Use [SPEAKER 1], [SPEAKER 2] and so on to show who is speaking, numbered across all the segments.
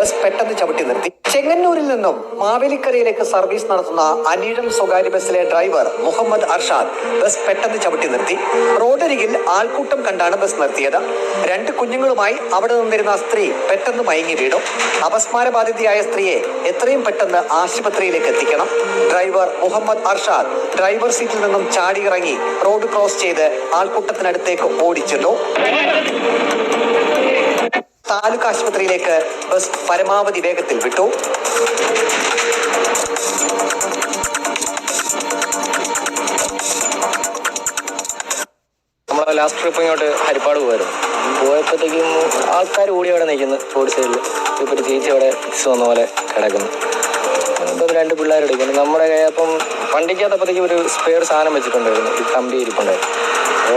[SPEAKER 1] Bus പെട്ടെന്ന് ചവിട്ടി നിർത്തി. ചെങ്ങന്നൂരിൽ നിന്നും മാവേലിക്കരയിലേക്ക് സർവീസ് നടത്തുന്ന അനീഴം സ്വകാര്യ ബസ്സിലെ ഡ്രൈവർ മുഹമ്മദ് അർഷാദ് ബസ് പെട്ടെന്ന് ചവിട്ടി നിർത്തി. റോഡരികിൽ ആൾക്കൂട്ടം കണ്ടാണ് ബസ് നിർത്തിയത്. 2 കുഞ്ഞുങ്ങളുമായി അവിടെ നിന്നിരുന്ന സ്ത്രീ പെട്ടെന്ന് മയങ്ങി വീണു. അപസ്മാരബാധിതയായ സ്ത്രീയെ എത്രയും പെട്ടെന്ന് ആശുപത്രിയിലേക്ക് എത്തിക്കണം. ഡ്രൈവർ മുഹമ്മദ് അർഷാദ് ഡ്രൈവർ സീറ്റിൽ നിന്നും ചാടിയിറങ്ങി റോഡ് ക്രോസ് ചെയ്ത് ആൾക്കൂട്ടത്തിനടുത്തേക്ക് ഓടിച്ചെന്നു. താലൂക്ക് ആശുപത്രിയിലേക്ക് ബസ് പരമാവധി വേഗത്തിൽ വിട്ടു.
[SPEAKER 2] നമ്മളെ ലാസ്റ്റ് ട്രിപ്പ് ഇങ്ങോട്ട് ഹരിപ്പാട് പോയപ്പോഴത്തേക്കും ആൾക്കാർ ഓടി അവിടെ നിൽക്കുന്നു. റോഡ് സൈഡിൽ ഇപ്പോൾ ഒരു ചേച്ചി അവിടെ ഫിക്സ് വന്ന പോലെ കിടക്കുന്നു. ഇപ്പം 2 പിള്ളേരെടുക്കുന്നു. നമ്മുടെ അപ്പം വണ്ടിക്കകത്തപ്പോഴത്തേക്കും ഒരു സ്പെയർ സാധനം വെച്ചിട്ടുണ്ടായിരുന്നു. ഈ കമ്പി ഇരിപ്പുണ്ടായിരുന്നു.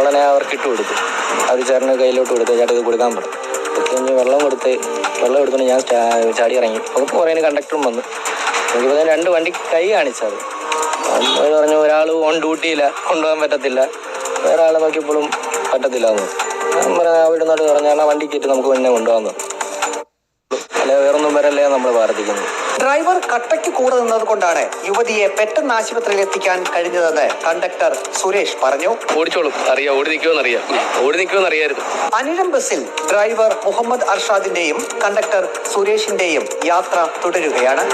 [SPEAKER 2] ഉടനെ അവർക്ക് ഇട്ട് കൊടുത്തു. അത് ചേട്ടന് കയ്യിലോട്ട് കൊടുത്ത് ചേട്ടൻ ഇത് കൊടുക്കാൻ പറഞ്ഞു. കഴിഞ്ഞ് വെള്ളം എടുത്തുകൊണ്ട് ഞാൻ ചാടി ഇറങ്ങി. അപ്പോൾ കുറേ കണ്ടക്ടറും വന്നു. എനിക്കിപ്പോൾ 2 വണ്ടി കൈ കാണിച്ചത്. അവർ പറഞ്ഞു ഒരാൾ ഓൺ ഡ്യൂട്ടിയില്ല, കൊണ്ടുപോകാൻ പറ്റത്തില്ല. വേറെ ആളെ നോക്കിയപ്പോഴും പറ്റത്തില്ല എന്ന്. ഞാൻ പറഞ്ഞാൽ അവിടെ നിന്നോട് പറഞ്ഞാൽ വണ്ടി കയറ്റി നമുക്ക് മുന്നേ കൊണ്ടുപോകാമെന്ന്. അല്ലെ വേറൊന്നും വരല്ലേ നമ്മൾ പ്രാർത്ഥിക്കുന്നു.
[SPEAKER 1] ഡ്രൈവർ കട്ടയ്ക്ക് കൂടെ നിന്നത് കൊണ്ടാണ് യുവതിയെ പെട്ടെന്ന് ആശുപത്രിയിൽ എത്തിക്കാൻ കഴിഞ്ഞതെന്ന് കണ്ടക്ടർ സുരേഷ് പറഞ്ഞു.
[SPEAKER 2] ഓടിച്ചോളും, അറിയാം, ഓടി നിൽക്കുമെന്ന് അറിയായിരുന്നു.
[SPEAKER 1] അനിഴം ബസ്സിൽ ഡ്രൈവർ മുഹമ്മദ് അർഷാദിന്റെയും കണ്ടക്ടർ സുരേഷിന്റെയും യാത്ര തുടരുകയാണ്.